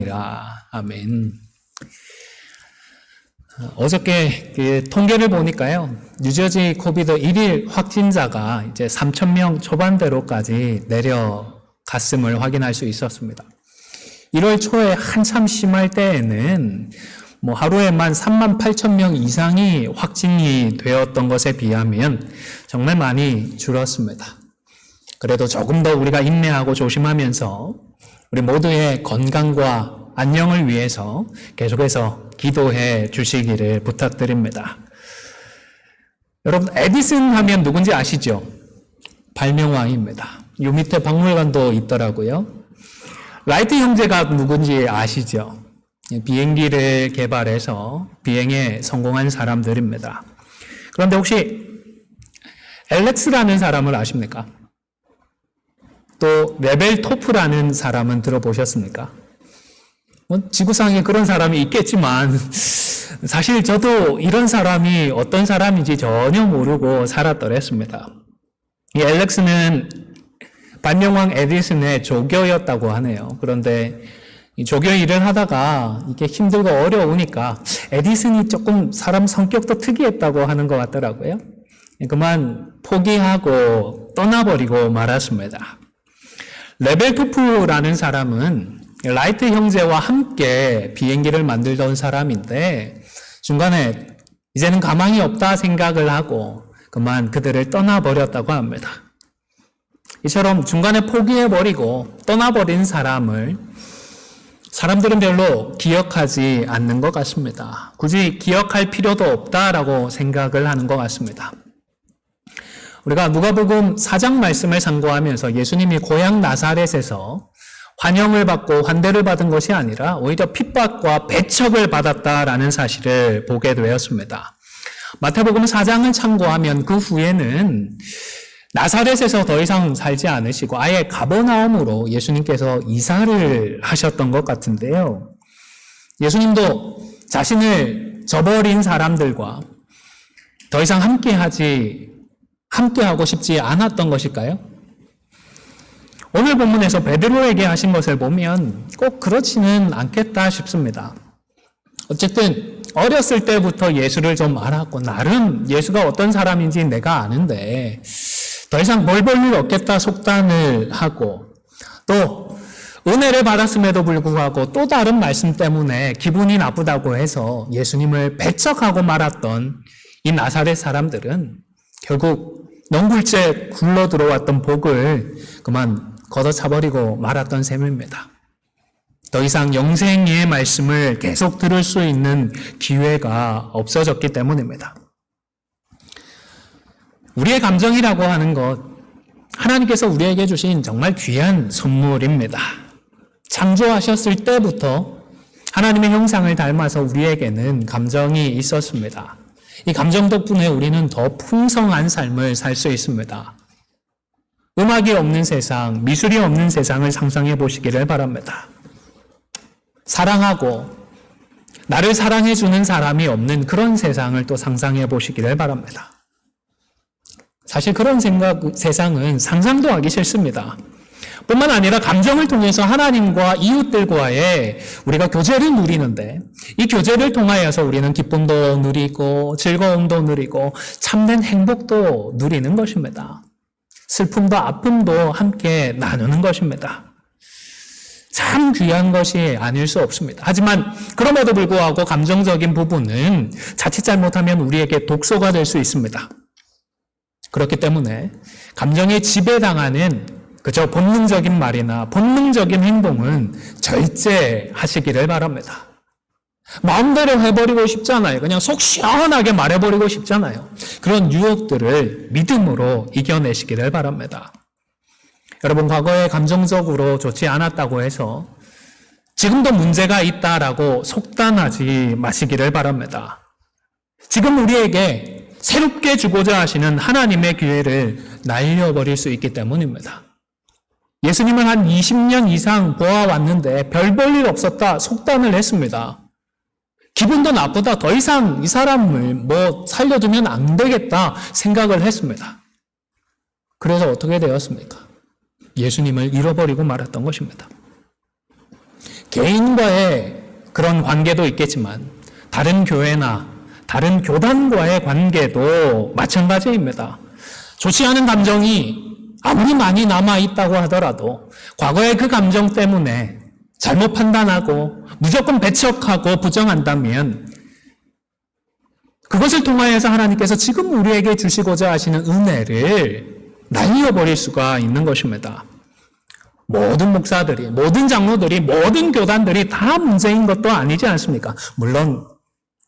아멘. 어저께 그 통계를 보니까요, 뉴저지 코비드 1일 확진자가 이제 3,000명 초반대로까지 내려갔음을 확인할 수 있었습니다. 1월 초에 한참 심할 때에는 하루에만 38,000명 이상이 확진이 되었던 것에 비하면 정말 많이 줄었습니다. 그래도 조금 더 우리가 인내하고 조심하면서 우리 모두의 건강과 안녕을 위해서 계속해서 기도해 주시기를 부탁드립니다. 여러분, 에디슨 하면 누군지 아시죠? 발명왕입니다. 요 밑에 박물관도 있더라고요. 라이트 형제가 누군지 아시죠? 비행기를 개발해서 비행에 성공한 사람들입니다. 그런데 혹시 앨렉스라는 사람을 아십니까? 또 레벨 토프라는 사람은 들어보셨습니까? 지구상에 그런 사람이 있겠지만 사실 저도 이런 사람이 어떤 사람인지 전혀 모르고 살았더랬습니다. 이 앨렉스는 발명왕 에디슨의 조교였다고 하네요. 그런데 이 조교 일을 하다가 이게 힘들고 어려우니까 에디슨이 조금 사람 성격도 특이했다고 하는 것 같더라고요. 그만 포기하고 떠나버리고 말았습니다. 레벨 토프라는 사람은 라이트 형제와 함께 비행기를 만들던 사람인데 중간에 이제는 가망이 없다 생각을 하고 그만 그들을 떠나버렸다고 합니다. 이처럼 중간에 포기해버리고 떠나버린 사람들은 별로 기억하지 않는 것 같습니다. 굳이 기억할 필요도 없다라고 생각을 하는 것 같습니다. 우리가 누가복음 4장 말씀을 상고하면서 예수님이 고향 나사렛에서 환영을 받고 환대를 받은 것이 아니라 오히려 핍박과 배척을 받았다라는 사실을 보게 되었습니다. 마태복음 4장을 참고하면 그 후에는 나사렛에서 더 이상 살지 않으시고 아예 가버나움으로 예수님께서 이사를 하셨던 것 같은데요. 예수님도 자신을 저버린 사람들과 더 이상 함께하고 싶지 않았던 것일까요? 오늘 본문에서 베드로에게 하신 것을 보면 꼭 그렇지는 않겠다 싶습니다. 어쨌든 어렸을 때부터 예수를 좀 알았고 나름 예수가 어떤 사람인지 내가 아는데 더 이상 뭘 볼 일 없겠다 속단을 하고 또 은혜를 받았음에도 불구하고 또 다른 말씀 때문에 기분이 나쁘다고 해서 예수님을 배척하고 말았던 이 나사렛 사람들은 결국 넝굴째 굴러 들어왔던 복을 그만 걷어차버리고 말았던 셈입니다. 더 이상 영생의 말씀을 계속 들을 수 있는 기회가 없어졌기 때문입니다. 우리의 감정이라고 하는 것, 하나님께서 우리에게 주신 정말 귀한 선물입니다. 창조하셨을 때부터 하나님의 형상을 닮아서 우리에게는 감정이 있었습니다. 이 감정 덕분에 우리는 더 풍성한 삶을 살 수 있습니다. 음악이 없는 세상, 미술이 없는 세상을 상상해 보시기를 바랍니다. 사랑하고 나를 사랑해 주는 사람이 없는 그런 세상을 또 상상해 보시기를 바랍니다. 사실 그런 세상은 상상도 하기 싫습니다. 뿐만 아니라 감정을 통해서 하나님과 이웃들과의 우리가 교제를 누리는데 이 교제를 통하여서 우리는 기쁨도 누리고 즐거움도 누리고 참된 행복도 누리는 것입니다. 슬픔도 아픔도 함께 나누는 것입니다. 참 귀한 것이 아닐 수 없습니다. 하지만 그럼에도 불구하고 감정적인 부분은 자칫 잘못하면 우리에게 독소가 될 수 있습니다. 그렇기 때문에 감정에 지배당하는 그저 본능적인 말이나 본능적인 행동은 절제하시기를 바랍니다. 마음대로 해버리고 싶잖아요. 그냥 속 시원하게 말해버리고 싶잖아요. 그런 유혹들을 믿음으로 이겨내시기를 바랍니다. 여러분, 과거에 감정적으로 좋지 않았다고 해서 지금도 문제가 있다라고 속단하지 마시기를 바랍니다. 지금 우리에게 새롭게 주고자 하시는 하나님의 기회를 날려버릴 수 있기 때문입니다. 예수님은 한 20년 이상 보아왔는데 별 볼 일 없었다 속단을 했습니다. 기분도 나쁘다. 더 이상 이 사람을 살려두면 안 되겠다 생각을 했습니다. 그래서 어떻게 되었습니까? 예수님을 잃어버리고 말았던 것입니다. 개인과의 그런 관계도 있겠지만 다른 교회나 다른 교단과의 관계도 마찬가지입니다. 좋지 않은 감정이 아무리 많이 남아있다고 하더라도 과거의 그 감정 때문에 잘못 판단하고 무조건 배척하고 부정한다면 그것을 통하여서 하나님께서 지금 우리에게 주시고자 하시는 은혜를 날려버릴 수가 있는 것입니다. 모든 목사들이, 모든 장로들이, 모든 교단들이 다 문제인 것도 아니지 않습니까? 물론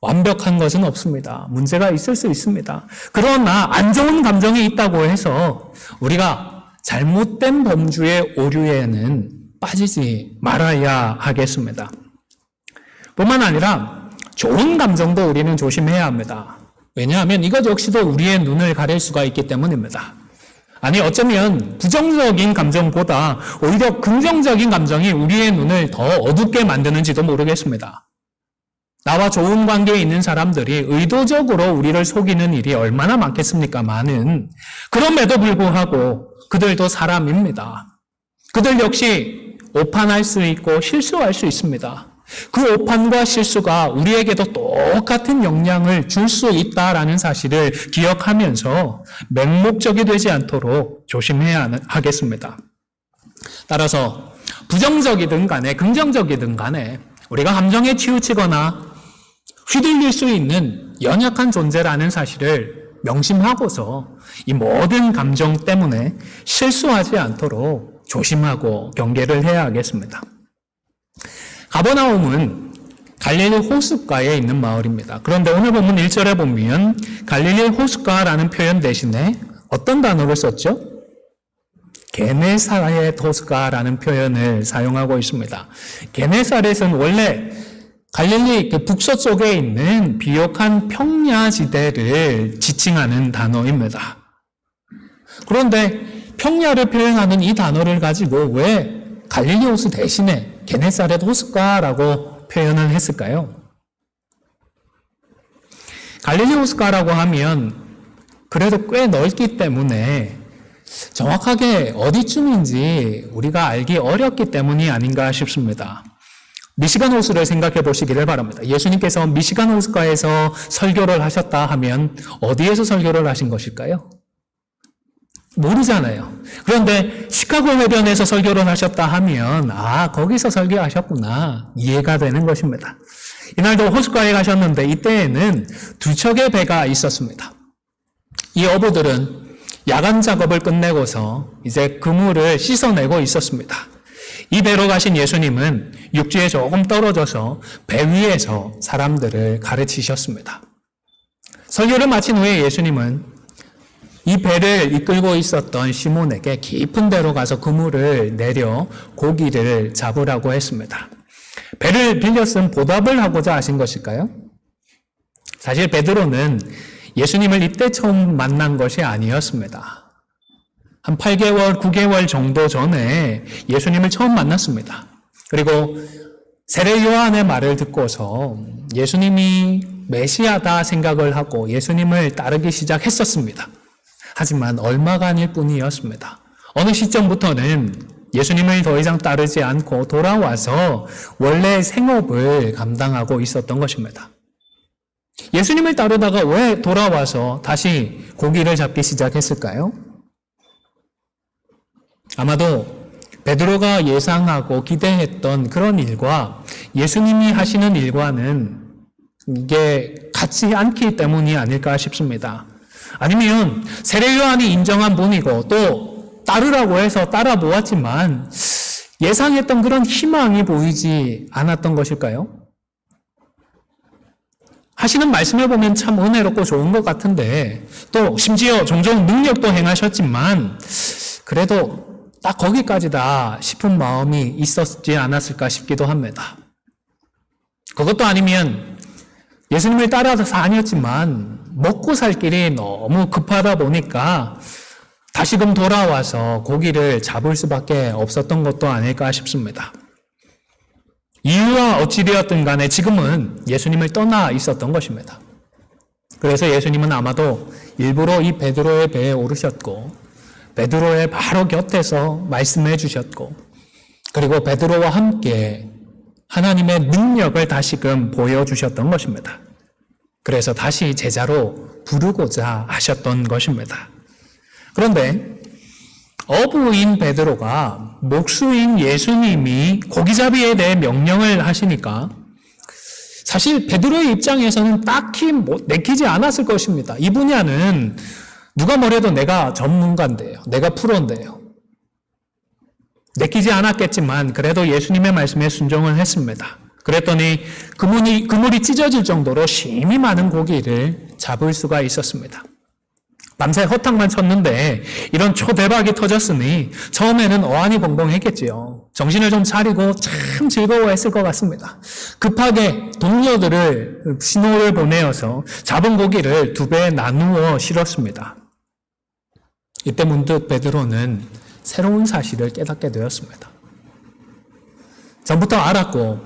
완벽한 것은 없습니다. 문제가 있을 수 있습니다. 그러나 안 좋은 감정이 있다고 해서 우리가 잘못된 범주의 오류에는 빠지지 말아야 하겠습니다. 뿐만 아니라 좋은 감정도 우리는 조심해야 합니다. 왜냐하면 이것 역시도 우리의 눈을 가릴 수가 있기 때문입니다. 아니 어쩌면 부정적인 감정보다 오히려 긍정적인 감정이 우리의 눈을 더 어둡게 만드는지도 모르겠습니다. 나와 좋은 관계에 있는 사람들이 의도적으로 우리를 속이는 일이 얼마나 많겠습니까마는 그럼에도 불구하고 그들도 사람입니다. 그들 역시 오판할 수 있고 실수할 수 있습니다. 그 오판과 실수가 우리에게도 똑같은 영향을 줄 수 있다라는 사실을 기억하면서 맹목적이 되지 않도록 조심해야 하겠습니다. 따라서 부정적이든 간에 긍정적이든 간에 우리가 감정에 치우치거나 휘둘릴 수 있는 연약한 존재라는 사실을 명심하고서 이 모든 감정 때문에 실수하지 않도록 조심하고 경계를 해야 하겠습니다. 가버나움은 갈릴리 호숫가에 있는 마을입니다. 그런데 오늘 본문 1절에 보면 갈릴리 호숫가라는 표현 대신에 어떤 단어를 썼죠? 게네사렛 호숫가라는 표현을 사용하고 있습니다. 게네사렛은 원래 갈릴리 북서쪽에 있는 비옥한 평야지대를 지칭하는 단어입니다. 그런데 평야를 표현하는 이 단어를 가지고 왜 갈릴리 호수 대신에 게네사렛 호숫가라고 표현을 했을까요? 갈릴리 호숫가라고 하면 그래도 꽤 넓기 때문에 정확하게 어디쯤인지 우리가 알기 어렵기 때문이 아닌가 싶습니다. 미시간 호수를 생각해 보시기를 바랍니다. 예수님께서 미시간 호숫가에서 설교를 하셨다 하면 어디에서 설교를 하신 것일까요? 모르잖아요. 그런데 시카고 해변에서 설교를 하셨다 하면 거기서 설교하셨구나 이해가 되는 것입니다. 이날도 호숫가에 가셨는데 이때에는 두 척의 배가 있었습니다. 이 어부들은 야간 작업을 끝내고서 이제 그물을 씻어내고 있었습니다. 이 배로 가신 예수님은 육지에 조금 떨어져서 배 위에서 사람들을 가르치셨습니다. 설교를 마친 후에 예수님은 이 배를 이끌고 있었던 시몬에게 깊은 데로 가서 그물을 내려 고기를 잡으라고 했습니다. 배를 빌려 쓴 보답을 하고자 하신 것일까요? 사실 베드로는 예수님을 이때 처음 만난 것이 아니었습니다. 한 8개월, 9개월 정도 전에 예수님을 처음 만났습니다. 그리고 세례 요한의 말을 듣고서 예수님이 메시아다 생각을 하고 예수님을 따르기 시작했었습니다. 하지만 얼마간일 뿐이었습니다. 어느 시점부터는 예수님을 더 이상 따르지 않고 돌아와서 원래 생업을 감당하고 있었던 것입니다. 예수님을 따르다가 왜 돌아와서 다시 고기를 잡기 시작했을까요? 아마도 베드로가 예상하고 기대했던 그런 일과 예수님이 하시는 일과는 이게 같지 않기 때문이 아닐까 싶습니다. 아니면 세례 요한이 인정한 분이고 또 따르라고 해서 따라 보았지만 예상했던 그런 희망이 보이지 않았던 것일까요? 하시는 말씀을 보면 참 은혜롭고 좋은 것 같은데 또 심지어 종종 능력도 행하셨지만 그래도 딱 거기까지다 싶은 마음이 있었지 않았을까 싶기도 합니다. 그것도 아니면 예수님을 따라서 다녔지만 먹고 살 길이 너무 급하다 보니까 다시금 돌아와서 고기를 잡을 수밖에 없었던 것도 아닐까 싶습니다. 이유와 어찌되었든 간에 지금은 예수님을 떠나 있었던 것입니다. 그래서 예수님은 아마도 일부러 이 베드로의 배에 오르셨고 베드로의 바로 곁에서 말씀해 주셨고 그리고 베드로와 함께 하나님의 능력을 다시금 보여주셨던 것입니다. 그래서 다시 제자로 부르고자 하셨던 것입니다. 그런데 어부인 베드로가 목수인 예수님이 고기잡이에 대해 명령을 하시니까 사실 베드로의 입장에서는 딱히 내키지 않았을 것입니다. 이 분야는 누가 뭐래도 내가 전문가인데요. 내가 프로인데요. 내키지 않았겠지만 그래도 예수님의 말씀에 순종을 했습니다. 그랬더니 그물이 찢어질 정도로 심히 많은 고기를 잡을 수가 있었습니다. 밤새 허탕만 쳤는데 이런 초대박이 터졌으니 처음에는 어안이 벙벙했겠지요. 정신을 좀 차리고 참 즐거워했을 것 같습니다. 급하게 동료들을 신호를 보내어서 잡은 고기를 2배 나누어 실었습니다. 이때 문득 베드로는 새로운 사실을 깨닫게 되었습니다. 전부터 알았고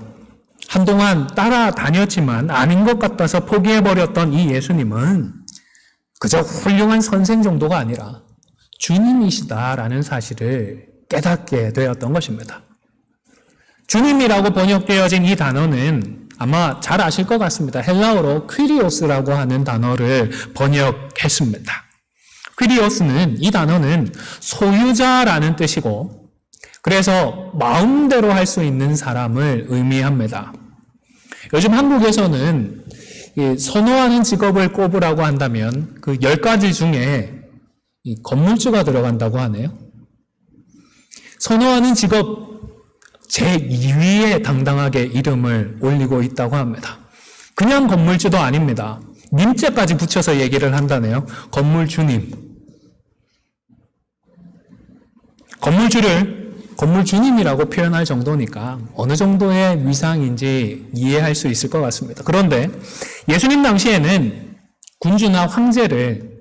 한동안 따라다녔지만 아닌 것 같아서 포기해버렸던 이 예수님은 그저 훌륭한 선생 정도가 아니라 주님이시다라는 사실을 깨닫게 되었던 것입니다. 주님이라고 번역되어진 이 단어는 아마 잘 아실 것 같습니다. 헬라어로 퀴리오스라고 하는 단어를 번역했습니다. 퀴리오스는 이 단어는 소유자라는 뜻이고 그래서 마음대로 할 수 있는 사람을 의미합니다. 요즘 한국에서는 선호하는 직업을 꼽으라고 한다면 그 10가지 중에 건물주가 들어간다고 하네요. 선호하는 직업 제2위에 당당하게 이름을 올리고 있다고 합니다. 그냥 건물주도 아닙니다. 님자까지 붙여서 얘기를 한다네요. 건물주님. 건물주를 건물주님이라고 표현할 정도니까 어느 정도의 위상인지 이해할 수 있을 것 같습니다. 그런데 예수님 당시에는 군주나 황제를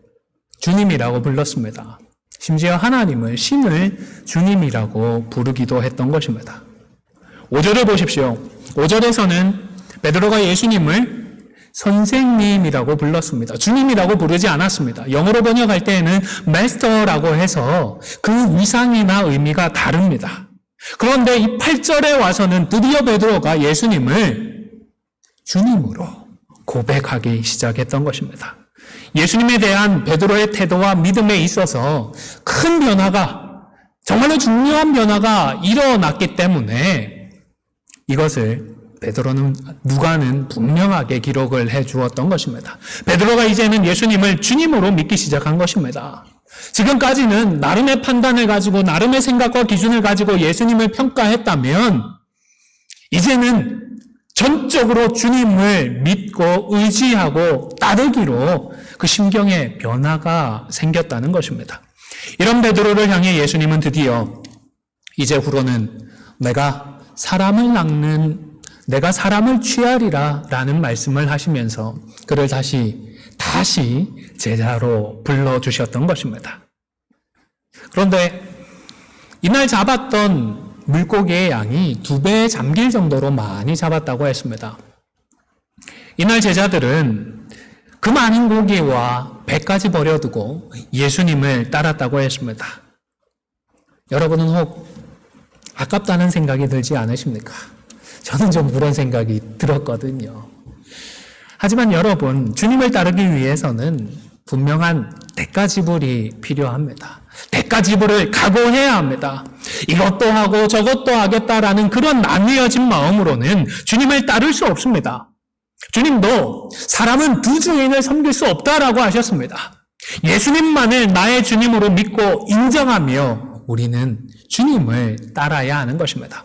주님이라고 불렀습니다. 심지어 하나님을 신을 주님이라고 부르기도 했던 것입니다. 5절을 보십시오. 5절에서는 베드로가 예수님을 선생님이라고 불렀습니다. 주님이라고 부르지 않았습니다. 영어로 번역할 때에는 마스터라고 해서 그 위상이나 의미가 다릅니다. 그런데 이 8절에 와서는 드디어 베드로가 예수님을 주님으로 고백하기 시작했던 것입니다. 예수님에 대한 베드로의 태도와 믿음에 있어서 큰 변화가, 정말로 중요한 변화가 일어났기 때문에 이것을 누가는 분명하게 기록을 해 주었던 것입니다. 베드로가 이제는 예수님을 주님으로 믿기 시작한 것입니다. 지금까지는 나름의 판단을 가지고 나름의 생각과 기준을 가지고 예수님을 평가했다면 이제는 전적으로 주님을 믿고 의지하고 따르기로 그 심경의 변화가 생겼다는 것입니다. 이런 베드로를 향해 예수님은 드디어 이제 후로는 내가 사람을 취하리라 라는 말씀을 하시면서 그를 다시 제자로 불러주셨던 것입니다. 그런데 이날 잡았던 물고기의 양이 2배에 잠길 정도로 많이 잡았다고 했습니다. 이날 제자들은 그 많은 고기와 배까지 버려두고 예수님을 따랐다고 했습니다. 여러분은 혹 아깝다는 생각이 들지 않으십니까? 저는 좀 그런 생각이 들었거든요. 하지만 여러분, 주님을 따르기 위해서는 분명한 대가 지불이 필요합니다. 대가 지불을 각오해야 합니다. 이것도 하고 저것도 하겠다라는 그런 나뉘어진 마음으로는 주님을 따를 수 없습니다. 주님도 사람은 두 주인을 섬길 수 없다라고 하셨습니다. 예수님만을 나의 주님으로 믿고 인정하며 우리는 주님을 따라야 하는 것입니다.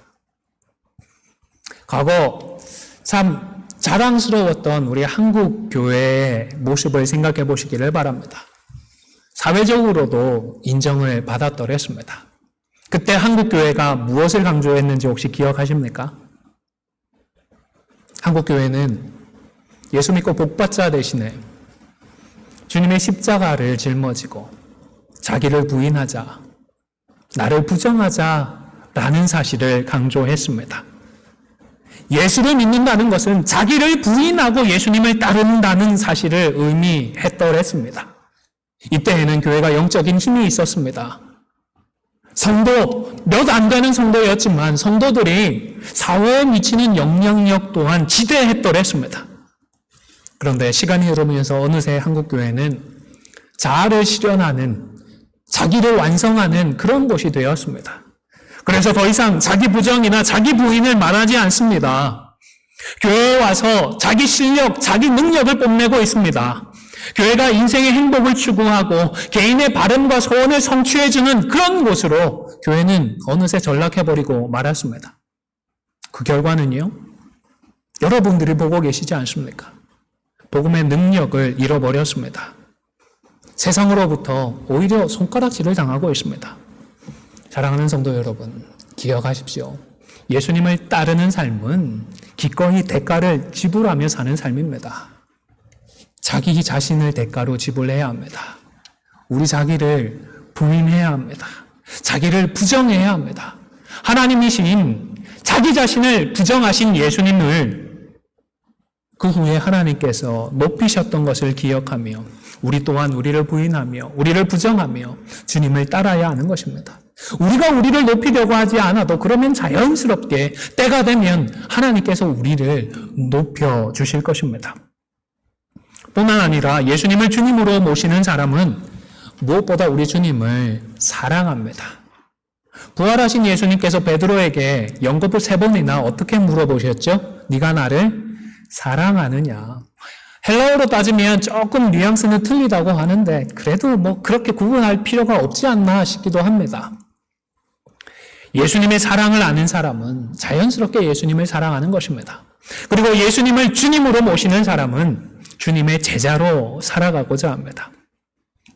과거 참 자랑스러웠던 우리 한국 교회의 모습을 생각해 보시기를 바랍니다. 사회적으로도 인정을 받았더랬습니다. 그때 한국 교회가 무엇을 강조했는지 혹시 기억하십니까? 한국 교회는 예수 믿고 복받자 대신에 주님의 십자가를 짊어지고 자기를 부인하자, 나를 부정하자라는 사실을 강조했습니다. 예수를 믿는다는 것은 자기를 부인하고 예수님을 따른다는 사실을 의미했더랬습니다. 이때에는 교회가 영적인 힘이 있었습니다. 성도, 몇 안 되는 성도였지만 성도들이 사회에 미치는 영향력 또한 지대했더랬습니다. 그런데 시간이 흐르면서 어느새 한국교회는 자아를 실현하는, 자기를 완성하는 그런 곳이 되었습니다. 그래서 더 이상 자기 부정이나 자기 부인을 말하지 않습니다. 교회에 와서 자기 실력, 자기 능력을 뽐내고 있습니다. 교회가 인생의 행복을 추구하고 개인의 바람과 소원을 성취해주는 그런 곳으로 교회는 어느새 전락해버리고 말았습니다. 그 결과는요, 여러분들이 보고 계시지 않습니까? 복음의 능력을 잃어버렸습니다. 세상으로부터 오히려 손가락질을 당하고 있습니다. 사랑하는 성도 여러분, 기억하십시오. 예수님을 따르는 삶은 기꺼이 대가를 지불하며 사는 삶입니다. 자기 자신을 대가로 지불해야 합니다. 우리 자기를 부인해야 합니다. 자기를 부정해야 합니다. 하나님이신 자기 자신을 부정하신 예수님을 그 후에 하나님께서 높이셨던 것을 기억하며 우리 또한 우리를 부인하며 우리를 부정하며 주님을 따라야 하는 것입니다. 우리가 우리를 높이려고 하지 않아도 그러면 자연스럽게 때가 되면 하나님께서 우리를 높여주실 것입니다. 뿐만 아니라 예수님을 주님으로 모시는 사람은 무엇보다 우리 주님을 사랑합니다. 부활하신 예수님께서 베드로에게 연거푸 3번이나 어떻게 물어보셨죠? 네가 나를 사랑하느냐? 헬라어로 따지면 조금 뉘앙스는 틀리다고 하는데 그래도 뭐 그렇게 구분할 필요가 없지 않나 싶기도 합니다. 예수님의 사랑을 아는 사람은 자연스럽게 예수님을 사랑하는 것입니다. 그리고 예수님을 주님으로 모시는 사람은 주님의 제자로 살아가고자 합니다.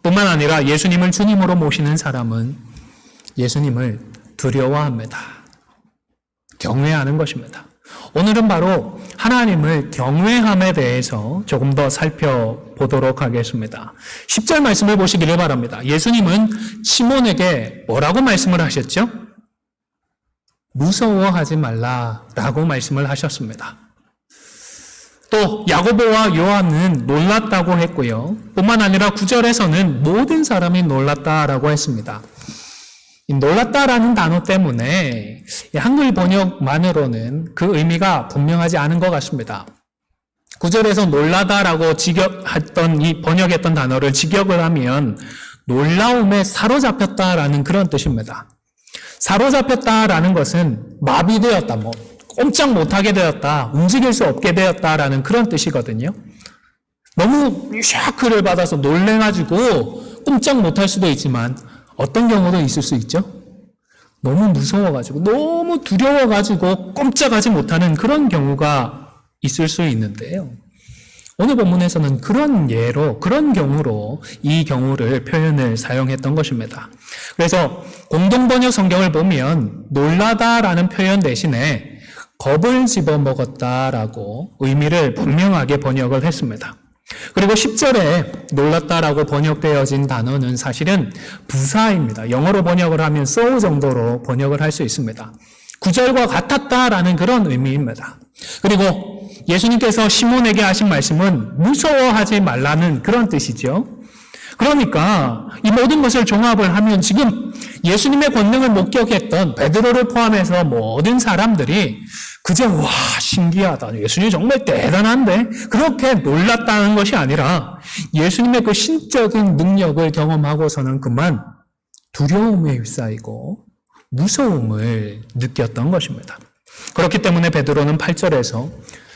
뿐만 아니라 예수님을 주님으로 모시는 사람은 예수님을 두려워합니다. 경외하는 것입니다. 오늘은 바로 하나님을 경외함에 대해서 조금 더 살펴보도록 하겠습니다. 10절 말씀을 보시기를 바랍니다. 예수님은 시몬에게 뭐라고 말씀을 하셨죠? 무서워하지 말라라고 말씀을 하셨습니다. 또 야고보와 요한은 놀랐다고 했고요. 뿐만 아니라 9절에서는 모든 사람이 놀랐다라고 했습니다. 이 놀랐다라는 단어 때문에 한글 번역만으로는 그 의미가 분명하지 않은 것 같습니다. 9절에서 놀라다라고 번역했던 단어를 직역을 하면 놀라움에 사로잡혔다라는 그런 뜻입니다. 사로잡혔다라는 것은 마비되었다, 꼼짝 못하게 되었다, 움직일 수 없게 되었다라는 그런 뜻이거든요. 너무 샤크를 받아서 놀래가지고 꼼짝 못할 수도 있지만 어떤 경우도 있을 수 있죠. 너무 무서워가지고, 너무 두려워가지고 꼼짝하지 못하는 그런 경우가 있을 수 있는데요. 오늘 본문에서는 그런 예로, 그런 경우로 이 경우를 표현을 사용했던 것입니다. 그래서 공동번역 성경을 보면 놀라다라는 표현 대신에 겁을 집어먹었다라고 의미를 분명하게 번역을 했습니다. 그리고 10절에 놀랐다라고 번역되어진 단어는 사실은 부사입니다. 영어로 번역을 하면 so 정도로 번역을 할 수 있습니다. 9절과 같았다라는 그런 의미입니다. 그리고 예수님께서 시몬에게 하신 말씀은 무서워하지 말라는 그런 뜻이죠. 그러니까 이 모든 것을 종합을 하면 지금 예수님의 권능을 목격했던 베드로를 포함해서 모든 사람들이 그저 와 신기하다, 예수님이 정말 대단한데 그렇게 놀랐다는 것이 아니라 예수님의 그 신적인 능력을 경험하고서는 그만 두려움에 휩싸이고 무서움을 느꼈던 것입니다. 그렇기 때문에 베드로는 8절에서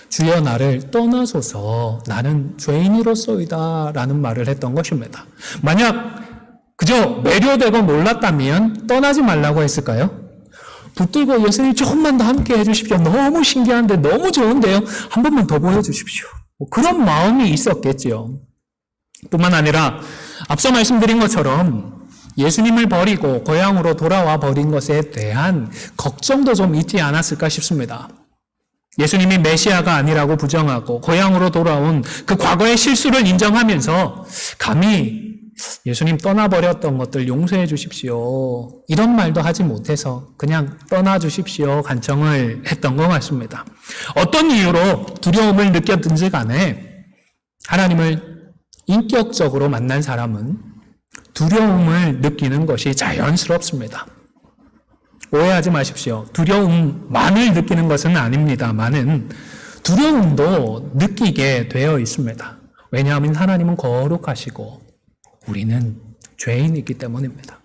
주여 나를 떠나소서 나는 죄인이로소이다 라는 말을 했던 것입니다. 만약 그저 매료되고 놀랐다면 떠나지 말라고 했을까요? 붙들고 예수님 조금만 더 함께 해주십시오. 너무 신기한데 너무 좋은데요. 한 번만 더 보여주십시오. 그런 마음이 있었겠죠. 뿐만 아니라 앞서 말씀드린 것처럼 예수님을 버리고 고향으로 돌아와 버린 것에 대한 걱정도 좀 있지 않았을까 싶습니다. 예수님이 메시아가 아니라고 부정하고 고향으로 돌아온 그 과거의 실수를 인정하면서 감히 예수님 떠나버렸던 것들 용서해 주십시오, 이런 말도 하지 못해서 그냥 떠나 주십시오 간청을 했던 것 같습니다. 어떤 이유로 두려움을 느꼈든지 간에 하나님을 인격적으로 만난 사람은 두려움을 느끼는 것이 자연스럽습니다. 오해하지 마십시오. 두려움만을 느끼는 것은 아닙니다만은 두려움도 느끼게 되어 있습니다. 왜냐하면 하나님은 거룩하시고 우리는 죄인이기 때문입니다.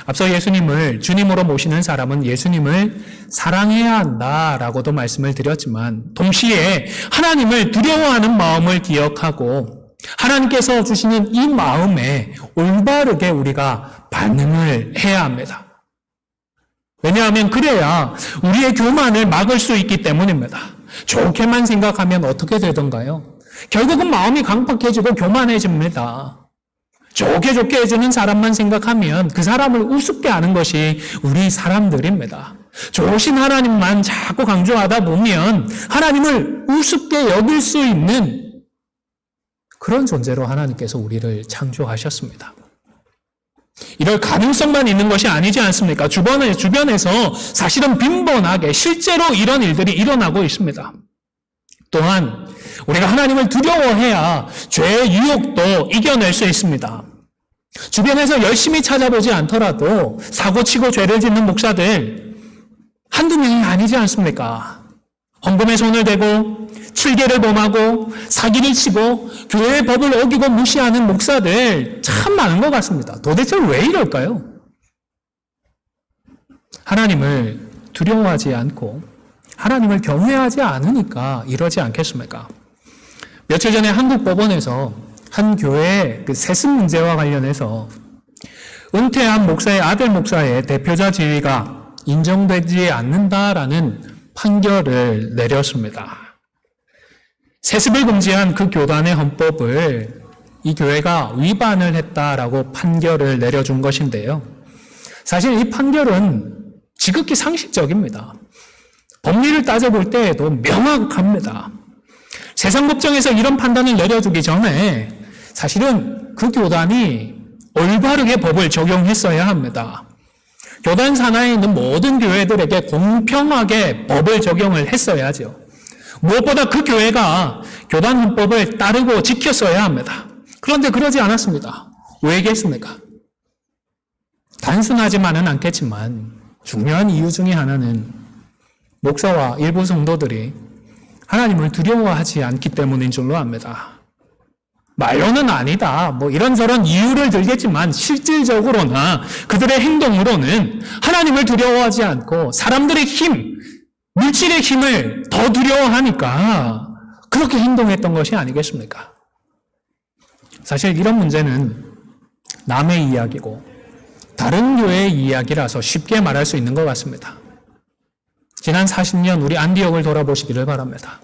앞서 예수님을 주님으로 모시는 사람은 예수님을 사랑해야 한다라고도 말씀을 드렸지만 동시에 하나님을 두려워하는 마음을 기억하고 하나님께서 주시는 이 마음에 올바르게 우리가 반응을 해야 합니다. 왜냐하면 그래야 우리의 교만을 막을 수 있기 때문입니다. 좋게만 생각하면 어떻게 되던가요? 결국은 마음이 강팍해지고 교만해집니다. 좋게 해주는 사람만 생각하면 그 사람을 우습게 하는 것이 우리 사람들입니다. 좋으신 하나님만 자꾸 강조하다 보면 하나님을 우습게 여길 수 있는 그런 존재로 하나님께서 우리를 창조하셨습니다. 이럴 가능성만 있는 것이 아니지 않습니까? 주변에서 사실은 빈번하게 실제로 이런 일들이 일어나고 있습니다. 또한 우리가 하나님을 두려워해야 죄의 유혹도 이겨낼 수 있습니다. 주변에서 열심히 찾아보지 않더라도 사고치고 죄를 짓는 목사들 한두 명이 아니지 않습니까? 헌금에 손을 대고 칠계를 범하고 사기를 치고 교회의 법을 어기고 무시하는 목사들 참 많은 것 같습니다. 도대체 왜 이럴까요? 하나님을 두려워하지 않고 하나님을 경외하지 않으니까 이러지 않겠습니까? 며칠 전에 한국 법원에서 한 교회의 그 세습 문제와 관련해서 은퇴한 목사의 아들 목사의 대표자 지위가 인정되지 않는다라는 판결을 내렸습니다. 세습을 금지한 그 교단의 헌법을 이 교회가 위반을 했다라고 판결을 내려준 것인데요. 사실 이 판결은 지극히 상식적입니다. 법리를 따져볼 때에도 명확합니다. 세상 법정에서 이런 판단을 내려주기 전에 사실은 그 교단이 올바르게 법을 적용했어야 합니다. 교단 산하에 있는 모든 교회들에게 공평하게 법을 적용을 했어야죠. 무엇보다 그 교회가 교단 헌법을 따르고 지켰어야 합니다. 그런데 그러지 않았습니다. 왜겠습니까? 단순하지만은 않겠지만 중요한 이유 중에 하나는 목사와 일부 성도들이 하나님을 두려워하지 않기 때문인 줄로 압니다. 말로는 아니다, 이런저런 이유를 들겠지만 실질적으로나 그들의 행동으로는 하나님을 두려워하지 않고 사람들의 힘, 물질의 힘을 더 두려워하니까 그렇게 행동했던 것이 아니겠습니까? 사실 이런 문제는 남의 이야기고 다른 교회의 이야기라서 쉽게 말할 수 있는 것 같습니다. 지난 40년 우리 안디옥을 돌아보시기를 바랍니다.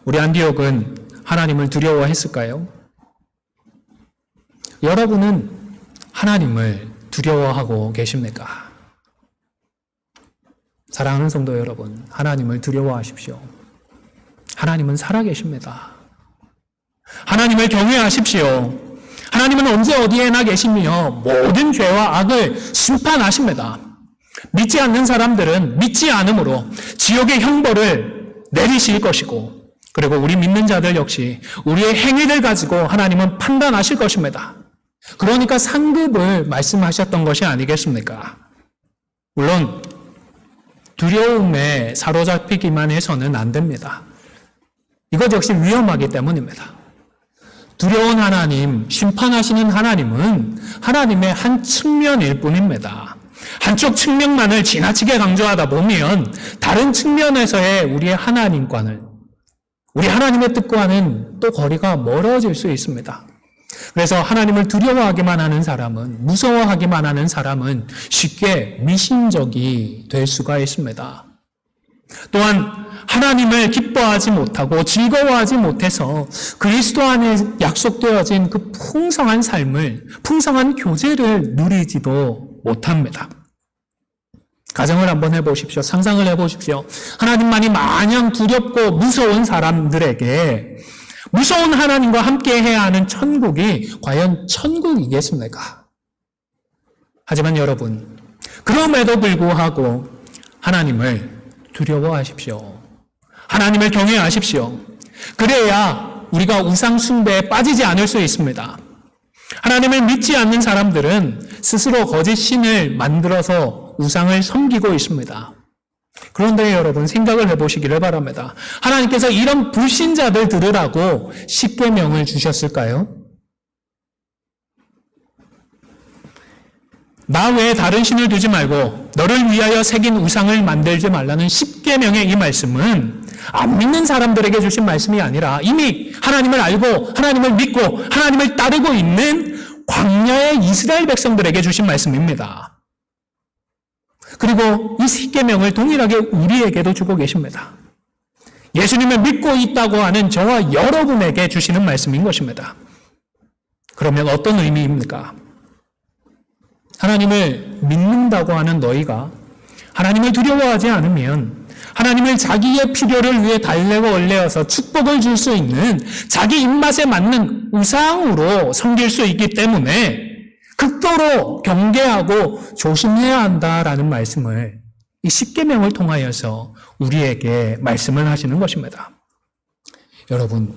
우리 안디옥은 하나님을 두려워했을까요? 여러분은 하나님을 두려워하고 계십니까? 사랑하는 성도 여러분, 하나님을 두려워하십시오. 하나님은 살아계십니다. 하나님을 경외하십시오. 하나님은 언제 어디에나 계시며 모든 죄와 악을 심판하십니다. 믿지 않는 사람들은 믿지 않음으로 지옥의 형벌을 내리실 것이고, 그리고 우리 믿는 자들 역시 우리의 행위를 가지고 하나님은 판단하실 것입니다. 그러니까 상급을 말씀하셨던 것이 아니겠습니까? 물론 두려움에 사로잡히기만 해서는 안 됩니다. 이것 역시 위험하기 때문입니다. 두려운 하나님, 심판하시는 하나님은 하나님의 한 측면일 뿐입니다. 한쪽 측면만을 지나치게 강조하다 보면 다른 측면에서의 우리의 하나님과는, 우리 하나님의 뜻과는 또 거리가 멀어질 수 있습니다. 그래서 하나님을 두려워하기만 하는 사람은, 무서워하기만 하는 사람은 쉽게 미신적이 될 수가 있습니다. 또한 하나님을 기뻐하지 못하고 즐거워하지 못해서 그리스도 안에 약속되어진 그 풍성한 삶을, 풍성한 교제를 누리지도 못합니다. 가정을 한번 해보십시오. 상상을 해보십시오. 하나님만이 마냥 두렵고 무서운 사람들에게 무서운 하나님과 함께 해야 하는 천국이 과연 천국이겠습니까? 하지만 여러분, 그럼에도 불구하고 하나님을 두려워하십시오. 하나님을 경외하십시오. 그래야 우리가 우상 숭배에 빠지지 않을 수 있습니다. 하나님을 믿지 않는 사람들은 스스로 거짓 신을 만들어서 우상을 섬기고 있습니다. 그런데 여러분 생각을 해보시기를 바랍니다. 하나님께서 이런 불신자들 들으라고 십계명을 주셨을까요? 나 외에 다른 신을 두지 말고 너를 위하여 새긴 우상을 만들지 말라는 십계명의 이 말씀은 안 믿는 사람들에게 주신 말씀이 아니라 이미 하나님을 알고 하나님을 믿고 하나님을 따르고 있는 광야의 이스라엘 백성들에게 주신 말씀입니다. 그리고 이 십계명을 동일하게 우리에게도 주고 계십니다. 예수님을 믿고 있다고 하는 저와 여러분에게 주시는 말씀인 것입니다. 그러면 어떤 의미입니까? 하나님을 믿는다고 하는 너희가 하나님을 두려워하지 않으면 하나님을 자기의 필요를 위해 달래고 얼레어서 축복을 줄 수 있는 자기 입맛에 맞는 우상으로 섬길 수 있기 때문에 극도로 경계하고 조심해야 한다라는 말씀을 이 십계명을 통하여서 우리에게 말씀을 하시는 것입니다. 여러분,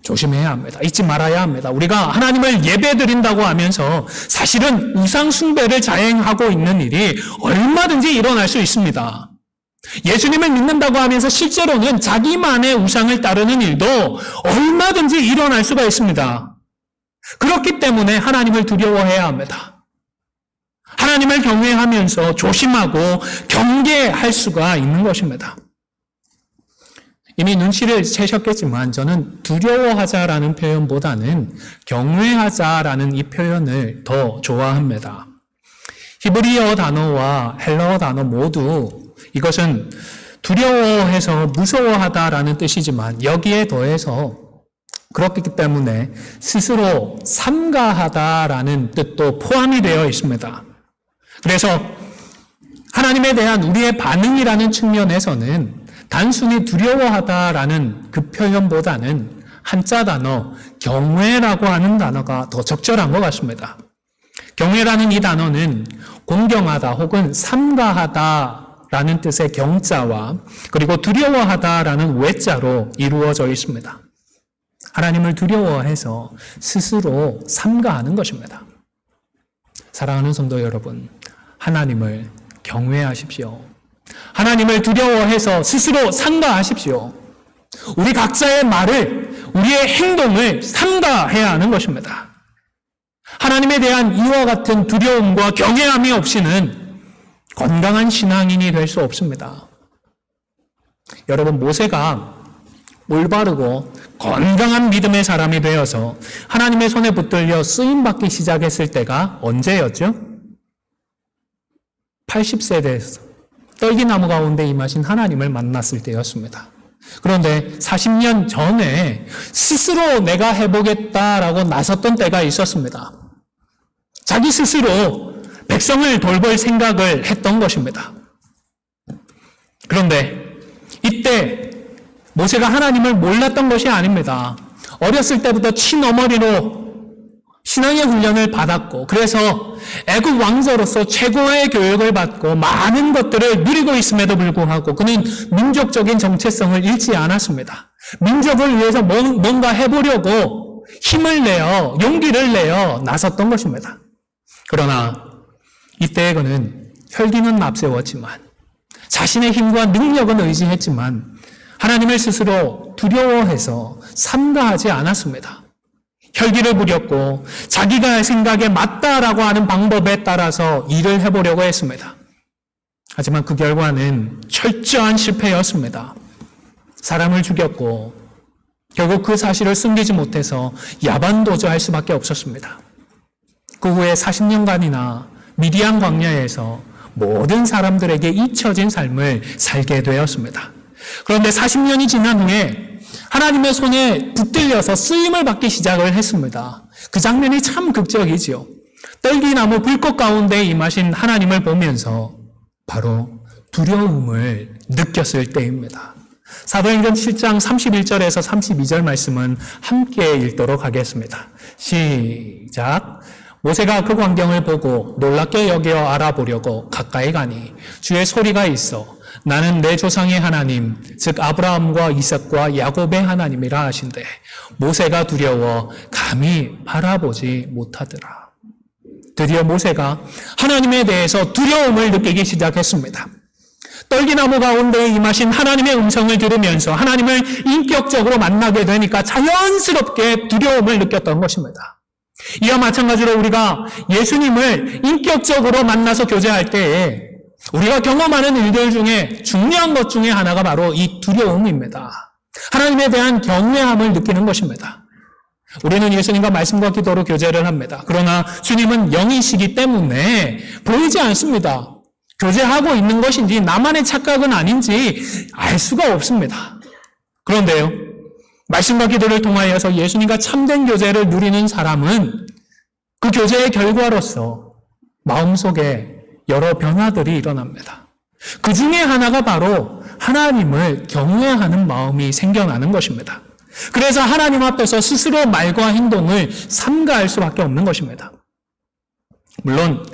조심해야 합니다. 잊지 말아야 합니다. 우리가 하나님을 예배드린다고 하면서 사실은 우상 숭배를 자행하고 있는 일이 얼마든지 일어날 수 있습니다. 예수님을 믿는다고 하면서 실제로는 자기만의 우상을 따르는 일도 얼마든지 일어날 수가 있습니다. 그렇기 때문에 하나님을 두려워해야 합니다. 하나님을 경외하면서 조심하고 경계할 수가 있는 것입니다. 이미 눈치를 채셨겠지만 저는 두려워하자라는 표현보다는 경외하자라는 이 표현을 더 좋아합니다. 히브리어 단어와 헬라어 단어 모두 이것은 두려워해서 무서워하다라는 뜻이지만 여기에 더해서 그렇기 때문에 스스로 삼가하다라는 뜻도 포함이 되어 있습니다. 그래서 하나님에 대한 우리의 반응이라는 측면에서는 단순히 두려워하다라는 그 표현보다는 한자 단어 경외라고 하는 단어가 더 적절한 것 같습니다. 경외라는 이 단어는 공경하다 혹은 삼가하다라는 뜻의 경자와 그리고 두려워하다라는 외자로 이루어져 있습니다. 하나님을 두려워해서 스스로 삼가하는 것입니다. 사랑하는 성도 여러분, 하나님을 경외하십시오. 하나님을 두려워해서 스스로 삼가하십시오. 우리 각자의 말을, 우리의 행동을 삼가해야 하는 것입니다. 하나님에 대한 이와 같은 두려움과 경외함이 없이는 건강한 신앙인이 될 수 없습니다. 여러분, 모세가 올바르고 건강한 믿음의 사람이 되어서 하나님의 손에 붙들려 쓰임받기 시작했을 때가 언제였죠? 80세대에서 떨기나무 가운데 임하신 하나님을 만났을 때였습니다. 그런데 40년 전에 스스로 내가 해보겠다라고 나섰던 때가 있었습니다. 자기 스스로 백성을 돌볼 생각을 했던 것입니다. 그런데 이때 모세가 하나님을 몰랐던 것이 아닙니다. 어렸을 때부터 친어머니로 신앙의 훈련을 받았고 그래서 애굽 왕자로서 최고의 교육을 받고 많은 것들을 누리고 있음에도 불구하고 그는 민족적인 정체성을 잃지 않았습니다. 민족을 위해서 뭔가 해보려고 힘을 내어 용기를 내어 나섰던 것입니다. 그러나 이때에 그는 혈기는 앞세웠지만 자신의 힘과 능력은 의지했지만 하나님을 스스로 두려워해서 삼가하지 않았습니다. 혈기를 부렸고 자기가 생각에 맞다라고 하는 방법에 따라서 일을 해보려고 했습니다. 하지만 그 결과는 철저한 실패였습니다. 사람을 죽였고 결국 그 사실을 숨기지 못해서 야반도주할 수밖에 없었습니다. 그 후에 40년간이나 미디안 광야에서 모든 사람들에게 잊혀진 삶을 살게 되었습니다. 그런데 40년이 지난 후에 하나님의 손에 붙들려서 쓰임을 받기 시작을 했습니다. 그 장면이 참 극적이지요. 떨기나무 불꽃 가운데 임하신 하나님을 보면서 바로 두려움을 느꼈을 때입니다. 사도행전 7장 31절에서 32절 말씀은 함께 읽도록 하겠습니다. 시작. 모세가 그 광경을 보고 놀랍게 여겨 알아보려고 가까이 가니 주의 소리가 있어 나는 내 조상의 하나님 즉 아브라함과 이삭과 야곱의 하나님이라 하신대 모세가 두려워 감히 바라보지 못하더라. 드디어 모세가 하나님에 대해서 두려움을 느끼기 시작했습니다. 떨기나무 가운데 임하신 하나님의 음성을 들으면서 하나님을 인격적으로 만나게 되니까 자연스럽게 두려움을 느꼈던 것입니다. 이와 마찬가지로 우리가 예수님을 인격적으로 만나서 교제할 때에 우리가 경험하는 일들 중에 중요한 것 중에 하나가 바로 이 두려움입니다. 하나님에 대한 경외함을 느끼는 것입니다. 우리는 예수님과 말씀과 기도로 교제를 합니다. 그러나 주님은 영이시기 때문에 보이지 않습니다. 교제하고 있는 것인지 나만의 착각은 아닌지 알 수가 없습니다. 그런데요, 말씀과 기도를 통하여서 예수님과 참된 교제를 누리는 사람은 그 교제의 결과로서 마음속에 여러 변화들이 일어납니다. 그 중에 하나가 바로 하나님을 경외하는 마음이 생겨나는 것입니다. 그래서 하나님 앞에서 스스로 말과 행동을 삼가할 수밖에 없는 것입니다. 물론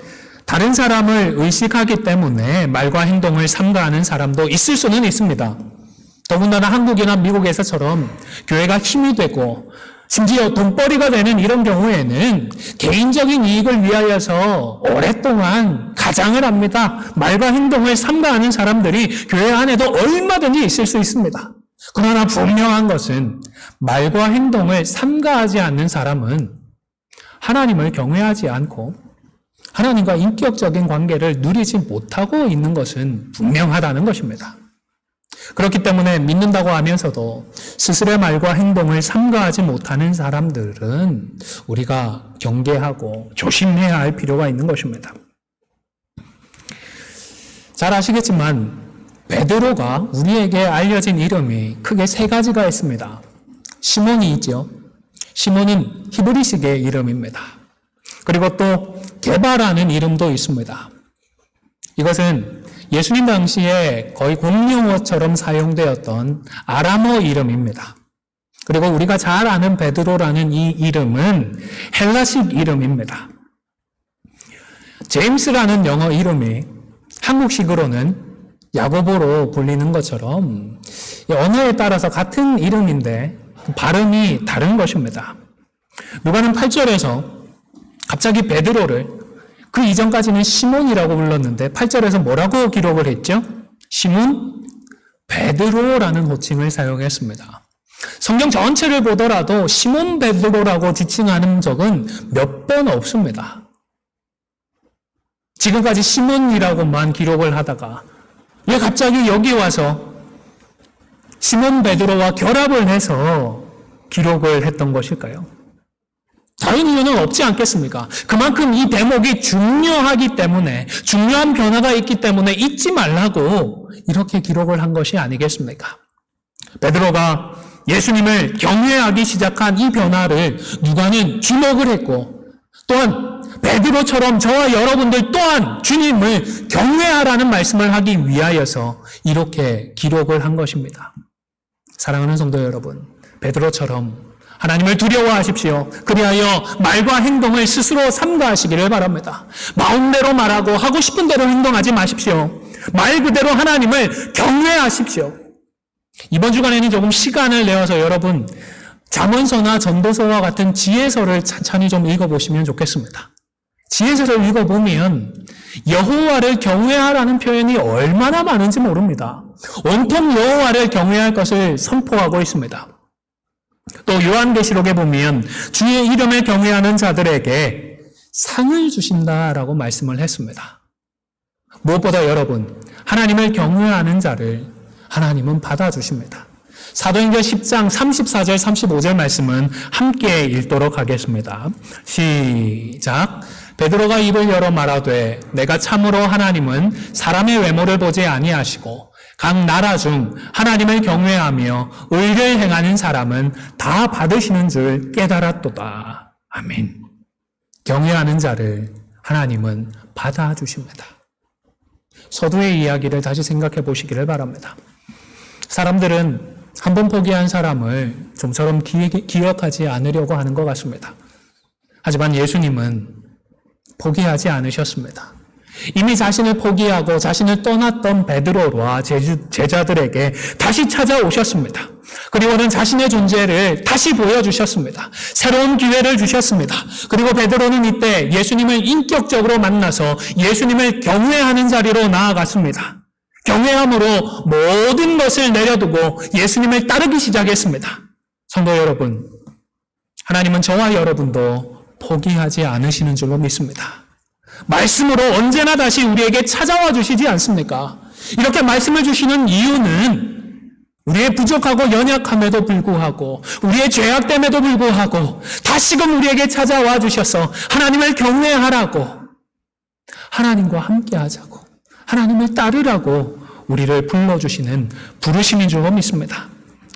다른 사람을 의식하기 때문에 말과 행동을 삼가하는 사람도 있을 수는 있습니다. 더군다나 한국이나 미국에서처럼 교회가 힘이 되고 심지어 돈벌이가 되는 이런 경우에는 개인적인 이익을 위하여서 오랫동안 가장을 합니다. 말과 행동을 삼가하는 사람들이 교회 안에도 얼마든지 있을 수 있습니다. 그러나 분명한 것은 말과 행동을 삼가하지 않는 사람은 하나님을 경외하지 않고 하나님과 인격적인 관계를 누리지 못하고 있는 것은 분명하다는 것입니다. 그렇기 때문에 믿는다고 하면서도 스스로의 말과 행동을 삼가하지 못하는 사람들은 우리가 경계하고 조심해야 할 필요가 있는 것입니다. 잘 아시겠지만 베드로가 우리에게 알려진 이름이 크게 세 가지가 있습니다. 시몬이 있죠. 시몬은 히브리식의 이름입니다. 그리고 또 게바라는 이름도 있습니다. 이것은 예수님 당시에 거의 공용어처럼 사용되었던 아람어 이름입니다. 그리고 우리가 잘 아는 베드로라는 이 이름은 헬라식 이름입니다. 제임스라는 영어 이름이 한국식으로는 야고보로 불리는 것처럼 언어에 따라서 같은 이름인데 발음이 다른 것입니다. 누가는 8절에서 갑자기 베드로를 그 이전까지는 시몬이라고 불렀는데 8절에서 뭐라고 기록을 했죠? 시몬 베드로라는 호칭을 사용했습니다. 성경 전체를 보더라도 시몬 베드로라고 지칭하는 적은 몇 번 없습니다. 지금까지 시몬이라고만 기록을 하다가 왜 갑자기 여기 와서 시몬 베드로와 결합을 해서 기록을 했던 것일까요? 다른 이유는 없지 않겠습니까? 그만큼 이 대목이 중요하기 때문에, 중요한 변화가 있기 때문에 잊지 말라고 이렇게 기록을 한 것이 아니겠습니까? 베드로가 예수님을 경외하기 시작한 이 변화를 누가는 주목을 했고, 또한 베드로처럼 저와 여러분들 또한 주님을 경외하라는 말씀을 하기 위하여서 이렇게 기록을 한 것입니다. 사랑하는 성도 여러분, 베드로처럼 하나님을 두려워하십시오. 그리하여 말과 행동을 스스로 삼가하시기를 바랍니다. 마음대로 말하고 하고 싶은 대로 행동하지 마십시오. 말 그대로 하나님을 경외하십시오. 이번 주간에는 조금 시간을 내어서 여러분 잠언서나 전도서와 같은 지혜서를 찬찬히 좀 읽어보시면 좋겠습니다. 지혜서를 읽어보면 여호와를 경외하라는 표현이 얼마나 많은지 모릅니다. 온통 여호와를 경외할 것을 선포하고 있습니다. 또 요한계시록에 보면 주의 이름을 경외하는 자들에게 상을 주신다라고 말씀을 했습니다. 무엇보다 여러분, 하나님을 경외하는 자를 하나님은 받아주십니다. 사도행전 10장 34절 35절 말씀은 함께 읽도록 하겠습니다. 시작. 베드로가 입을 열어 말하되 내가 참으로 하나님은 사람의 외모를 보지 아니하시고 각 나라 중 하나님을 경외하며 의를 행하는 사람은 다 받으시는 줄 깨달았도다. 아멘. 경외하는 자를 하나님은 받아주십니다. 서두의 이야기를 다시 생각해 보시기를 바랍니다. 사람들은 한 번 포기한 사람을 좀처럼 기억하지 않으려고 하는 것 같습니다. 하지만 예수님은 포기하지 않으셨습니다. 이미 자신을 포기하고 자신을 떠났던 베드로와 제자들에게 다시 찾아오셨습니다. 그리고는 자신의 존재를 다시 보여주셨습니다. 새로운 기회를 주셨습니다. 그리고 베드로는 이때 예수님을 인격적으로 만나서 예수님을 경외하는 자리로 나아갔습니다. 경외함으로 모든 것을 내려두고 예수님을 따르기 시작했습니다. 성도 여러분, 하나님은 저와 여러분도 포기하지 않으시는 줄로 믿습니다. 말씀으로 언제나 다시 우리에게 찾아와 주시지 않습니까? 이렇게 말씀을 주시는 이유는 우리의 부족하고 연약함에도 불구하고 우리의 죄악됨에도 불구하고 다시금 우리에게 찾아와 주셔서 하나님을 경외하라고, 하나님과 함께하자고, 하나님을 따르라고 우리를 불러주시는 부르심인 줄로 믿습니다.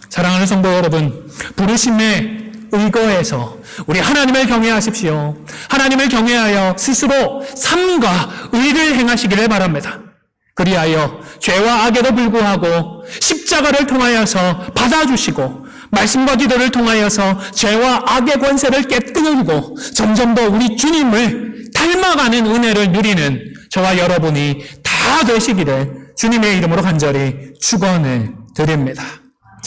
사랑하는 성도 여러분, 부르심에 의거해서 우리 하나님을 경외하십시오. 하나님을 경외하여 스스로 삶과 의를 행하시기를 바랍니다. 그리하여 죄와 악에도 불구하고 십자가를 통하여서 받아주시고 말씀과 기도를 통하여서 죄와 악의 권세를 깨뜨리고 점점 더 우리 주님을 닮아가는 은혜를 누리는 저와 여러분이 다 되시기를 주님의 이름으로 간절히 축원을 드립니다.